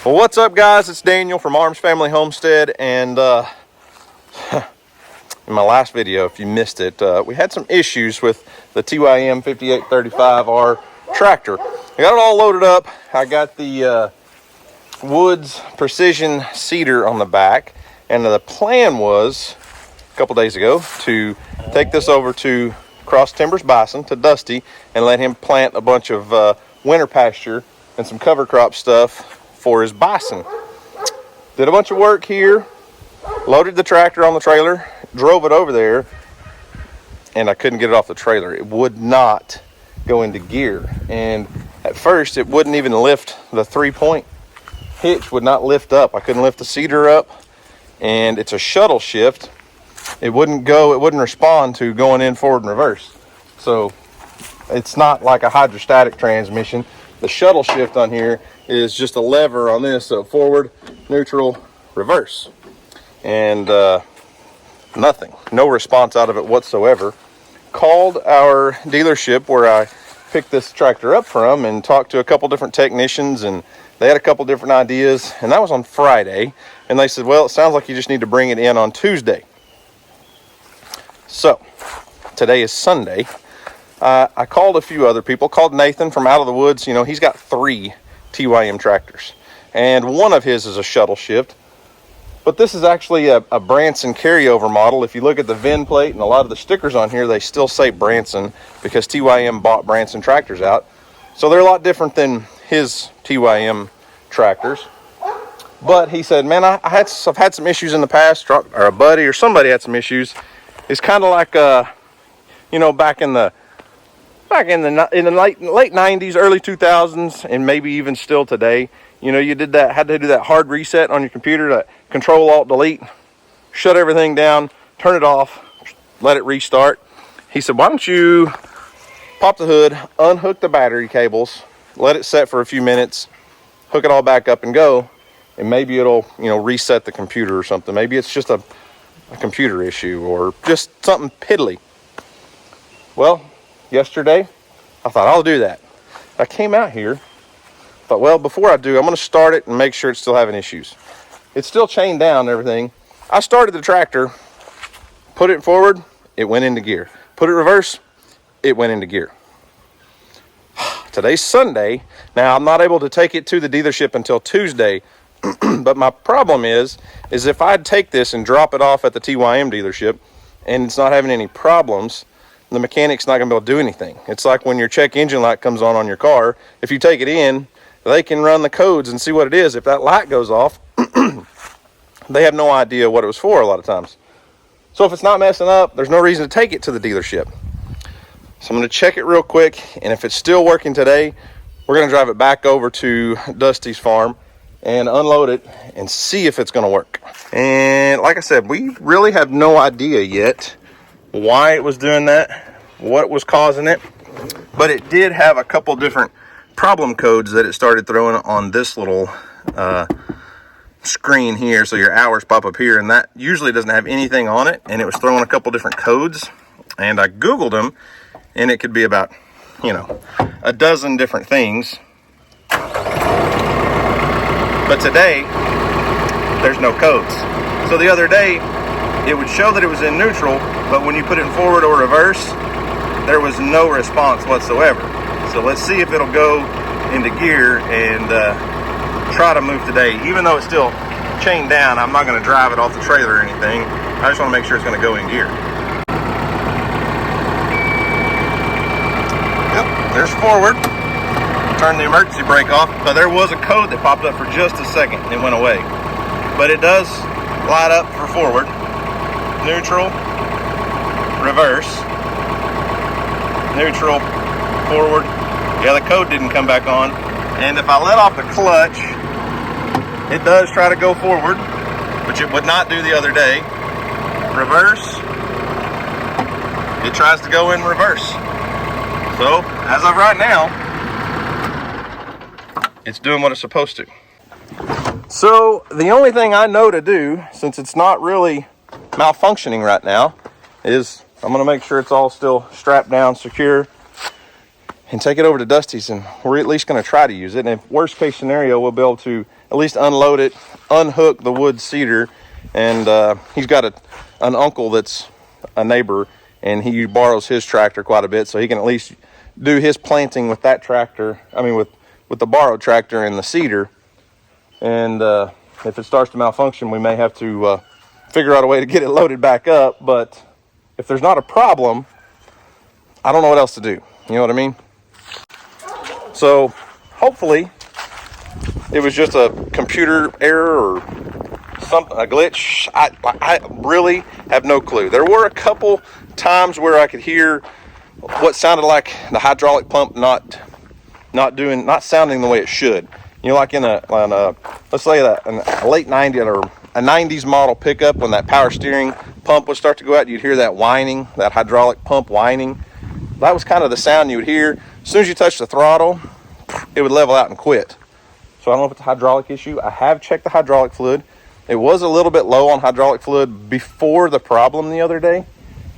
Well, what's up, guys? It's Daniel from Arms Family Homestead, and in my last video, if you missed it, we had some issues with the TYM 5835R tractor. I got it all loaded up. I got the Woods Precision Cedar on the back, and the plan was a couple days ago to take this over to Cross Timbers Bison, to Dusty, and let him plant a bunch of winter pasture and some cover crop stuff for his bison. Did a bunch of work here, loaded the tractor on the trailer, drove it over there, and I couldn't get it off the trailer. It would not go into gear, and at first it wouldn't even lift. The 3-point hitch would not lift up. I couldn't lift the cedar up, and it's a shuttle shift. It wouldn't go, it wouldn't respond to going in forward and reverse. So it's not like a hydrostatic transmission. The shuttle shift on here is just a lever on this, so forward, neutral, reverse, and nothing, no response out of it whatsoever. Called our dealership where I picked this tractor up from and talked to a couple different technicians, and they had a couple different ideas, and that was on Friday, and they said, well, it sounds like you just need to bring it in on Tuesday. So today is Sunday. I called a few other people, called Nathan from out of the woods. You know, he's got 3 TYM tractors, and one of his is a shuttle shift, but this is actually a Branson carryover model. If you look at the VIN plate and a lot of the stickers on here, they still say Branson because TYM bought Branson tractors out. So they're a lot different than his TYM tractors. But he said, man, I've had some issues in the past, or a buddy or somebody had some issues. It's kind of like, you know, back in the late 90s, early 2000s, and maybe even still today. You know, you had to do that hard reset on your computer to Control Alt Delete, shut everything down, turn it off, let it restart. He said, why don't you pop the hood, unhook the battery cables, let it set for a few minutes, hook it all back up and go, and maybe it'll, you know, reset the computer or something. Maybe it's just a computer issue or just something piddly. Well, yesterday, I thought I'll do that. I came out here, thought, well, before I do, I'm going to start it and make sure it's still having issues. It's still chained down and everything. I started the tractor, put it forward, it went into gear. Put it reverse, it went into gear. Today's Sunday. Now, I'm not able to take it to the dealership until Tuesday, but my problem is if I take this and drop it off at the TYM dealership and it's not having any problems, the mechanic's not going to be able to do anything. It's like when your check engine light comes on your car. If you take it in, they can run the codes and see what it is. If that light goes off, they have no idea what it was for a lot of times. So if it's not messing up, there's no reason to take it to the dealership. So I'm going to check it real quick, and if it's still working today, we're going to drive it back over to Dusty's farm and unload it and see if it's going to work. And like I said, we really have no idea yet why it was doing that, what was causing it, but it did have a couple different problem codes that it started throwing on this little screen here. So your hours pop up here, and that usually doesn't have anything on it, and it was throwing a couple different codes, and I googled them, and it could be about, you know, a dozen different things. But today there's no codes. So the other day it would show that it was in neutral, but when you put it in forward or reverse, there was no response whatsoever. So let's see if it'll go into gear and try to move today. Even though it's still chained down, I'm not going to drive it off the trailer or anything. I just want to make sure it's going to go in gear. Yep, there's forward. Turn the emergency brake off, but there was a code that popped up for just a second and it went away. But it does light up for forward, neutral, reverse, neutral, forward. Yeah, the code didn't come back on. And if I let off the clutch, it does try to go forward, which it would not do the other day. Reverse, it tries to go in reverse. So, as of right now, it's doing what it's supposed to. So, the only thing I know to do, since it's not really malfunctioning right now, is I'm going to make sure it's all still strapped down secure. and take it over to Dusty's, and we're at least going to try to use it. And if worst case scenario, we'll be able to at least unload it, unhook the wood cedar. And he's got an uncle that's a neighbor, and he borrows his tractor quite a bit, so he can at least do his planting with that tractor. I mean, with the borrowed tractor and the cedar. And if it starts to malfunction, we may have to figure out a way to get it loaded back up. But if there's not a problem, I don't know what else to do. You know what I mean? So hopefully it was just a computer error or something, a glitch. I really have no clue. There were a couple times where I could hear what sounded like the hydraulic pump not sounding the way it should. You know, like in a let's say a late 90s or a 90s model pickup, when that power steering pump would start to go out, you'd hear that whining, that hydraulic pump whining. That was kind of the sound you would hear. As soon as you touch the throttle, it would level out and quit. So I don't know if it's a hydraulic issue. I have checked the hydraulic fluid. It was a little bit low on hydraulic fluid before the problem the other day,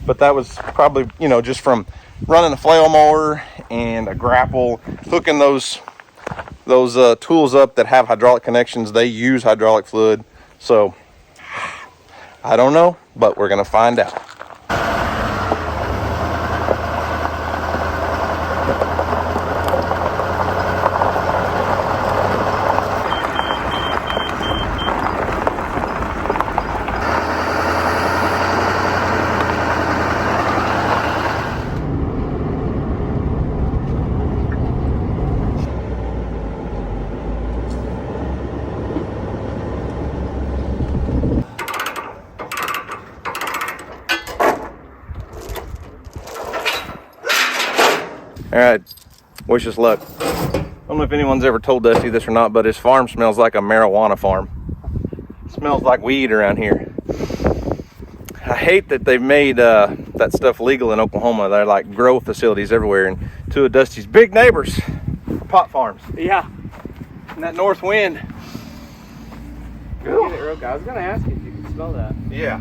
but that was probably, you know, just from running a flail mower and a grapple, hooking those tools up that have hydraulic connections. They use hydraulic fluid. So I don't know, but we're going to find out. All right, wish us luck. I don't know if anyone's ever told Dusty this or not, but his farm smells like a marijuana farm. It smells like weed around here. I hate that they've made that stuff legal in Oklahoma. They're like grow facilities everywhere, and two of Dusty's big neighbors are pot farms. Yeah. And that north wind. Get it real good. I was gonna ask you if you could smell that. Yeah.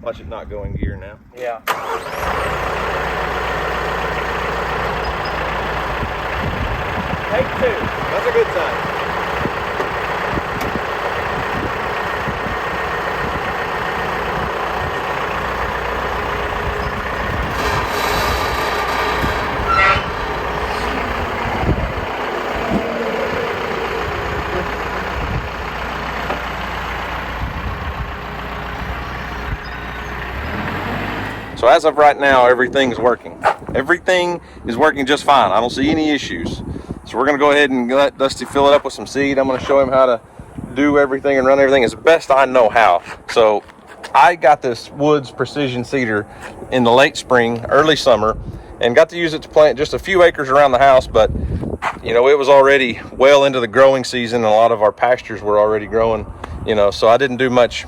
Watch it not go in gear now. Yeah. Take two. That's a good sign. So as of right now, everything's working. Everything is working just fine. I don't see any issues. So we're gonna go ahead and let Dusty fill it up with some seed. I'm gonna show him how to do everything and run everything as best I know how. So I got this Woods Precision Seeder in the late spring, early summer, and got to use it to plant just a few acres around the house, but you know, it was already well into the growing season, and a lot of our pastures were already growing, you know, so I didn't do much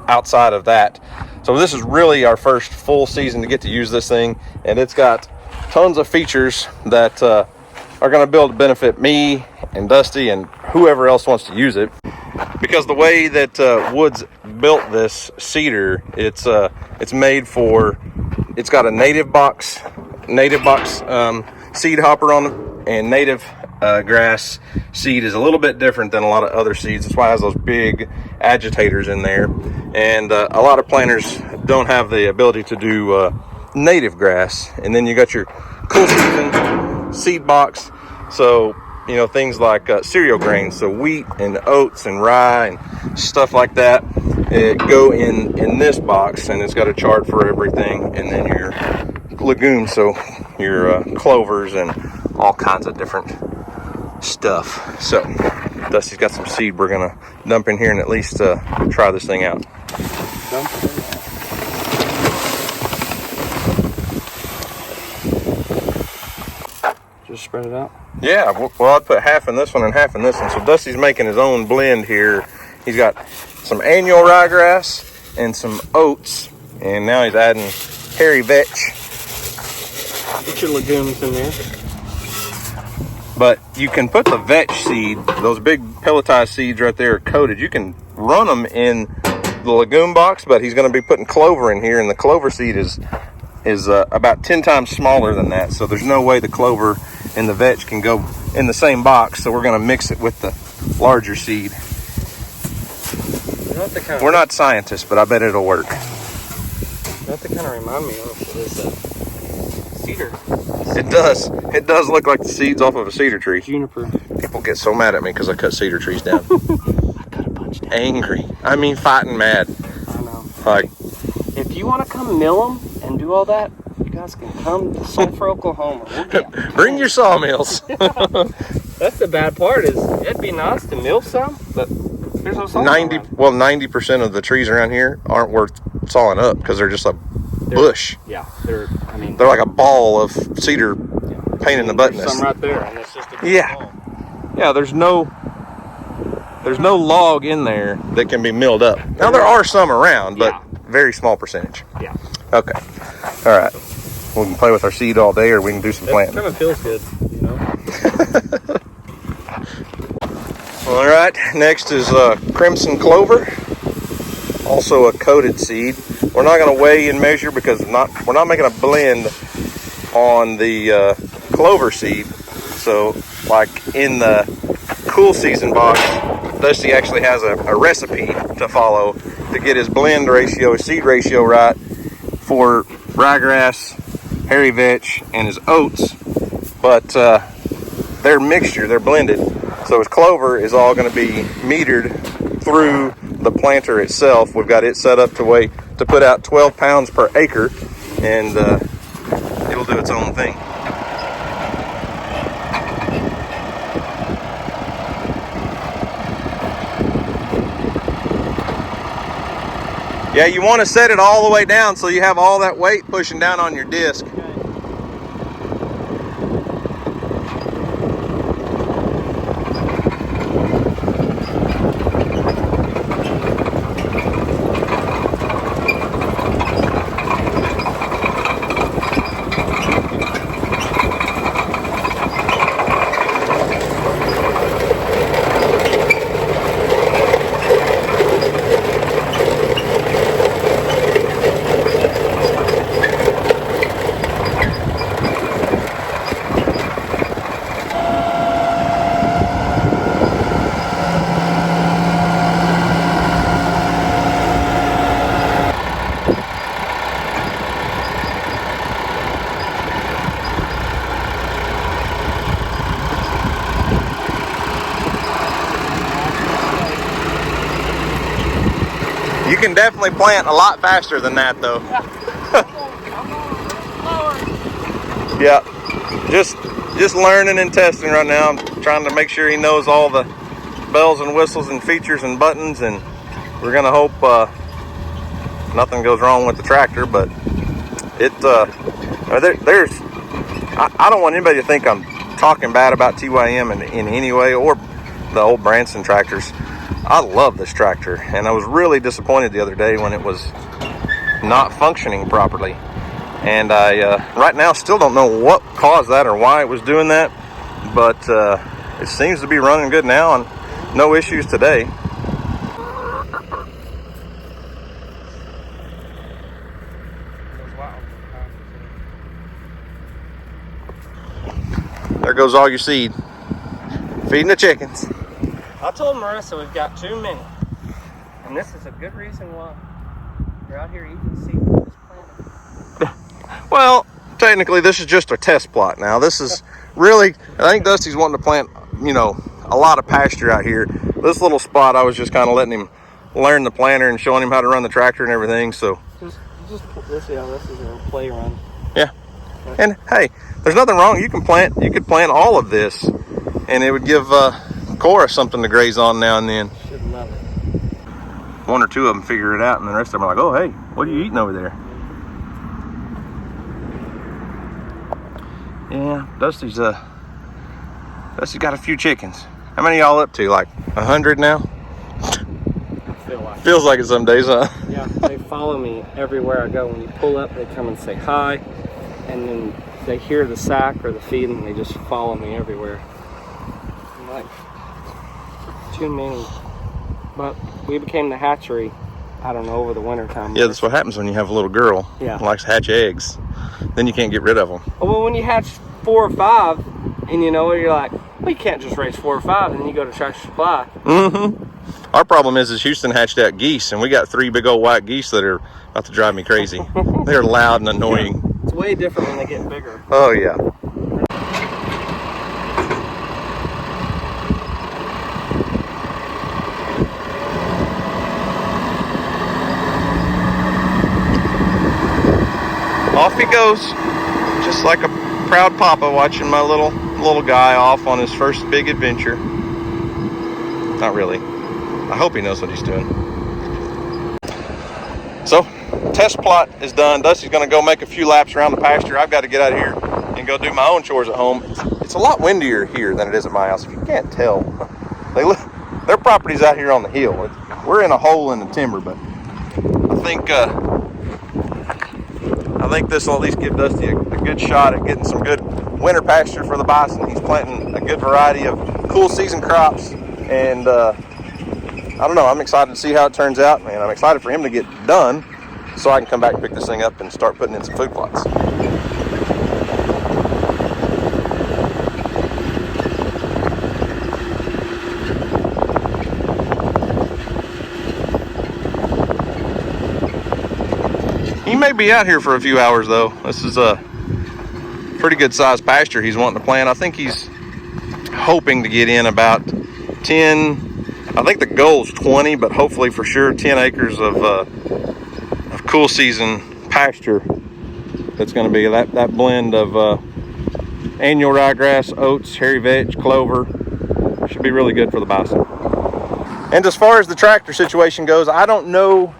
outside of that. So this is really our first full season to get to use this thing, and it's got tons of features that are going to be able to benefit me and Dusty and whoever else wants to use it. Because the way that Woods built this cedar, it's made for, it's got a native box seed hopper on it, and native grass seed is a little bit different than a lot of other seeds. That's why it has those big agitators in there, and a lot of planters don't have the ability to do native grass. And then you got your cool season seed box, so you know, things like cereal grains, so wheat and oats and rye and stuff like that, go in this box, and it's got a chart for everything. And then your legumes, so your clovers and all kinds of different stuff. So Dusty's got some seed we're gonna dump in here and at least try this thing out. Just spread it out. Yeah, well, I'd put half in this one and half in this one. So Dusty's making his own blend here. He's got some annual ryegrass and some oats, and now he's adding hairy vetch. Put your legumes in there. But you can put the vetch seed, those big pelletized seeds right there are coated. You can run them in the legume box, but he's going to be putting clover in here, and the clover seed is is about 10 times smaller than that. So there's no way the clover and the vetch can go in the same box. So we're going to mix it with the larger seed. We're not scientists, but I bet it'll work. That to kind of remind me of is cedar. It does. It does look like the seeds off of a cedar tree. Juniper. People get so mad at me because I cut cedar trees down. I cut a bunch down. Angry. I mean, fighting mad. I know. Like, if you want to come mill them and do all that, you guys can come to Sulphur, Oklahoma. We'll bring your sawmills. That's the bad part is it'd be nice to mill some, but there's no sawmill 90% of the trees around here aren't worth sawing up because they're just a bush. Yeah, they're like a ball of cedar pain in the butt. There's some right there, and it's just a ball. Yeah, there's no log in there that can be milled up. Now there are some around, but very small percentage. Yeah. Okay. All right. We can play with our seed all day, or we can do some planting. It kind of feels good, you know. All right. Next is crimson clover, also a coated seed. We're not going to weigh and measure because we're not making a blend on the clover seed. So, like in the cool season box, Dusty actually has a recipe to follow to get his blend ratio, his seed ratio right for ryegrass, hairy vetch, and his oats. But they're mixture, they're blended. So his clover is all going to be metered through the planter itself. We've got it set up to put out 12 pounds per acre, and it'll do its own thing. Yeah, you want to set it all the way down so you have all that weight pushing down on your disc. You can definitely plant a lot faster than that, though. Yeah, just learning and testing right now. I'm trying to make sure he knows all the bells and whistles and features and buttons, and we're gonna hope nothing goes wrong with the tractor. But I don't want anybody to think I'm talking bad about TYM in any way, or the old Branson tractors. I love this tractor, and I was really disappointed the other day when it was not functioning properly. And I right now still don't know what caused that or why it was doing that, but it seems to be running good now and no issues today. There goes all your seed. Feeding the chickens. I told Marissa we've got too many, and this is a good reason why you're out here eating seed with this plant. Well, technically this is just a test plot now. This is really, I think Dusty's wanting to plant, a lot of pasture out here. This little spot, I was just kind of letting him learn the planter and showing him how to run the tractor and everything. So just this is a play run. Yeah, and hey, there's nothing wrong. You could plant all of this, and it would give Cora something to graze on now and then. Should love it. One or two of them figure it out, and the rest of them are like, "Oh, hey, what are you eating over there?" Yeah, Dusty's got a few chickens. How many y'all up to? Like 100 now? Feels like it some days, huh? Yeah, they follow me everywhere I go. When you pull up, they come and say hi, and then they hear the sack or the feed, and they just follow me everywhere. I'm like, too many. But we became the hatchery I don't know, over the winter time. Yeah, that's what happens when you have a little girl who likes to hatch eggs. Then you can't get rid of them. Well, when you hatch 4 or 5, and you know, you're like, well, you can't just raise 4 or 5, and then you go to Tractor Supply. Our problem is Houston hatched out geese, and we got 3 big old white geese that are about to drive me crazy. They're loud and annoying. It's way different when they get bigger. Oh, yeah. Off he goes, just like a proud papa watching my little guy off on his first big adventure. Not really. I hope he knows what he's doing. So, test plot is done. Dusty's gonna go make a few laps around the pasture. I've got to get out of here and go do my own chores at home. It's a lot windier here than it is at my house. If you can't tell, their property's out here on the hill. We're in a hole in the timber, but I think this will at least give Dusty a good shot at getting some good winter pasture for the bison. He's planting a good variety of cool season crops, and I don't know, I'm excited to see how it turns out, and I'm excited for him to get done so I can come back and pick this thing up and start putting in some food plots. He may be out here for a few hours though. This is a pretty good sized pasture he's wanting to plant. I think he's hoping to get in about 10, I think the goal is 20, but hopefully for sure 10 acres of cool season pasture. That's going to be that blend of annual ryegrass, oats, hairy vetch, clover. Should be really good for the bison. And as far as the tractor situation goes, I don't know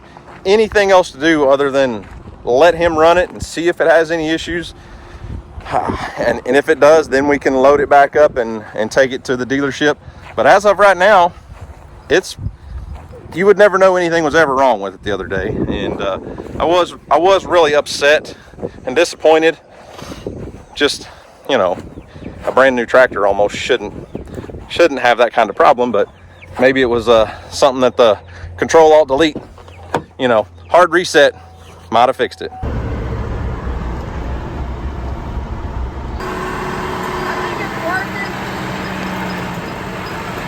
anything else to do other than let him run it and see if it has any issues. And if it does, then we can load it back up and take it to the dealership. But as of right now, you would never know anything was ever wrong with it the other day. And I was really upset and disappointed. Just, you know, a brand new tractor almost shouldn't have that kind of problem, but maybe it was something that the Control-Alt-Delete, you know, hard reset might have fixed it.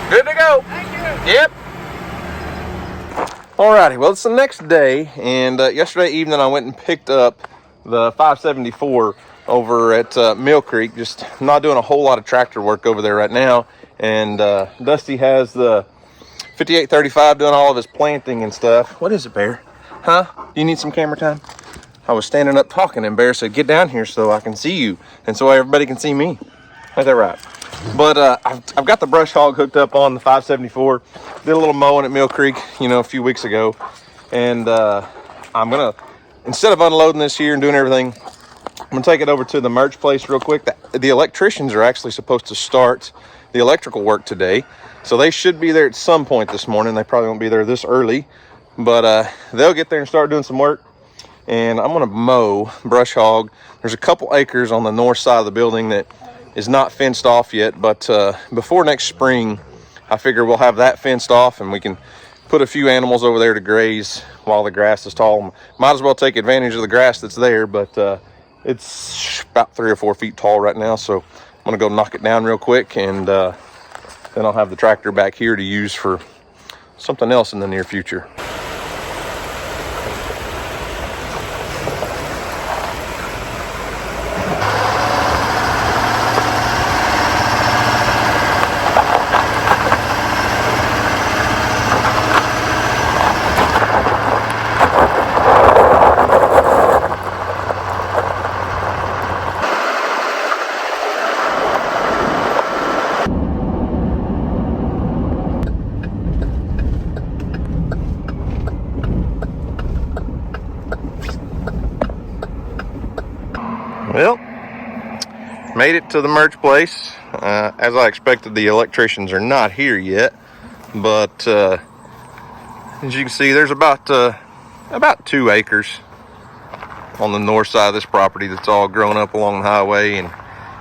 Good to go. Thank you. Yep. Alrighty, well, it's the next day, and yesterday evening I went and picked up the 574 over at Mill Creek. Just not doing a whole lot of tractor work over there right now, and Dusty has the 5835 doing all of his planting and stuff. What is it, Bear? Huh? Do you need some camera time? I was standing up talking, and Bear said, get down here so I can see you, and so everybody can see me. Ain't that right? But I've got the brush hog hooked up on the 574. Did a little mowing at Mill Creek, you know, a few weeks ago. And I'm going to, instead of unloading this here and doing everything, I'm going to take it over to the merch place real quick. The electricians are actually supposed to start the electrical work today. So they should be there at some point this morning. They probably won't be there this early. But they'll get there and start doing some work. And I'm going to mow, brush hog. There's a couple acres on the north side of the building that is not fenced off yet, but before next spring, I figure we'll have that fenced off and we can put a few animals over there to graze while the grass is tall. Might as well take advantage of the grass that's there, but it's about 3 or 4 feet tall right now, so I'm gonna go knock it down real quick, and then I'll have the tractor back here to use for something else in the near future. Well, made it to the merch place. As I expected, the electricians are not here yet, but as you can see, there's about 2 acres on the north side of this property that's all grown up along the highway, and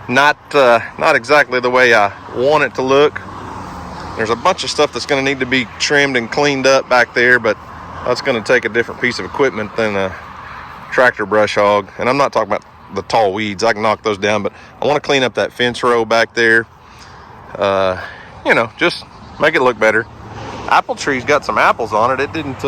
not exactly the way I want it to look. There's a bunch of stuff that's going to need to be trimmed and cleaned up back there, but That's going to take a different piece of equipment than a tractor brush hog. And I'm not talking about the tall weeds. I can knock those down, but I want to clean up that fence row back there. You know, just make it look better. Apple tree's got some apples on it. It didn't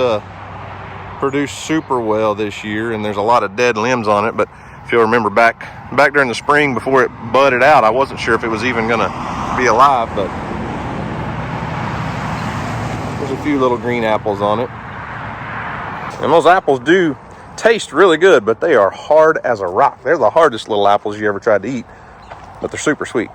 produce super well this year, and there's a lot of dead limbs on it. But if you'll remember back during the spring before it budded out, I wasn't sure if it was even going to be alive, but there's a few little green apples on it. And those apples do taste really good, but they are hard as a rock. They're the hardest little apples you ever tried to eat, but they're super sweet.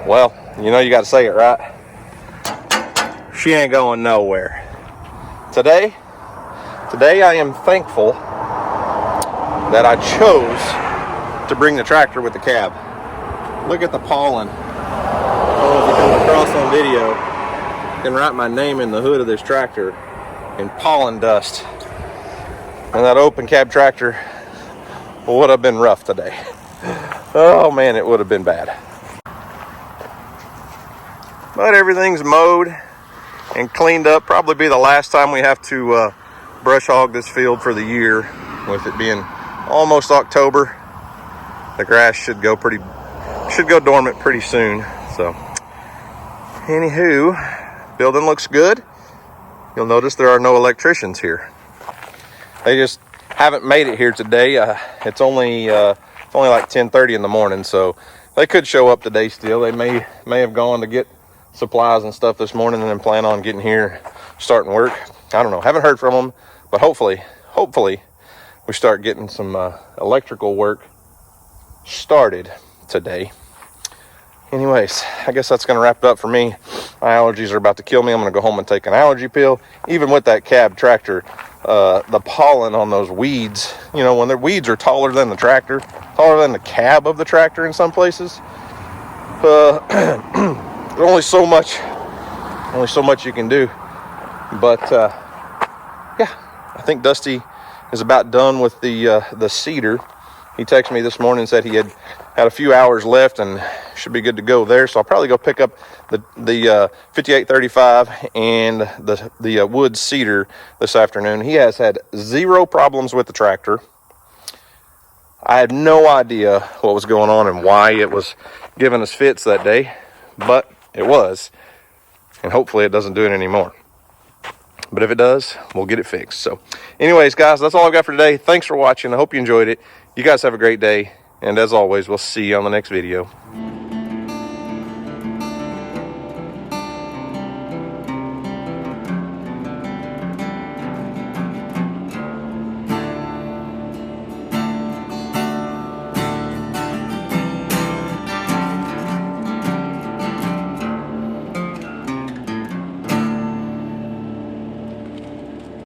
Well, you know you got to say it, right? She ain't going nowhere. Today I am thankful that I chose to bring the tractor with the cab. Look at the pollen. I don't know if you come across on video. I can write my name in the hood of this tractor in pollen dust. And that open cab tractor would have been rough today. Oh man, it would have been bad. But everything's mowed and cleaned up. Probably be the last time we have to brush hog this field for the year. With it being almost October, the grass should go dormant pretty soon. So, anywho, building looks good. You'll notice there are no electricians here. They just haven't made it here today. It's only like 10:30 in the morning, so they could show up today still. They may have gone to get supplies and stuff this morning and then plan on getting here, starting work. I don't know. Haven't heard from them, but hopefully we start getting some electrical work started today. Anyways, I guess that's going to wrap it up for me. My allergies are about to kill me. I'm going to go home and take an allergy pill. Even with that cab tractor, the pollen on those weeds, you know, when the weeds are taller than the tractor, taller than the cab of the tractor in some places, there's only so much you can do. But yeah, I think Dusty is about done with the cedar. He texted me this morning and said he had a few hours left and should be good to go there. So I'll probably go pick up the 5835 and the wood cedar this afternoon. He has had zero problems with the tractor. I had no idea what was going on and why it was giving us fits that day, but it was, and hopefully it doesn't do it anymore. But if it does, we'll get it fixed. So anyways, guys, that's all I've got for today. Thanks for watching. I hope you enjoyed it. You guys have a great day. And as always, we'll see you on the next video.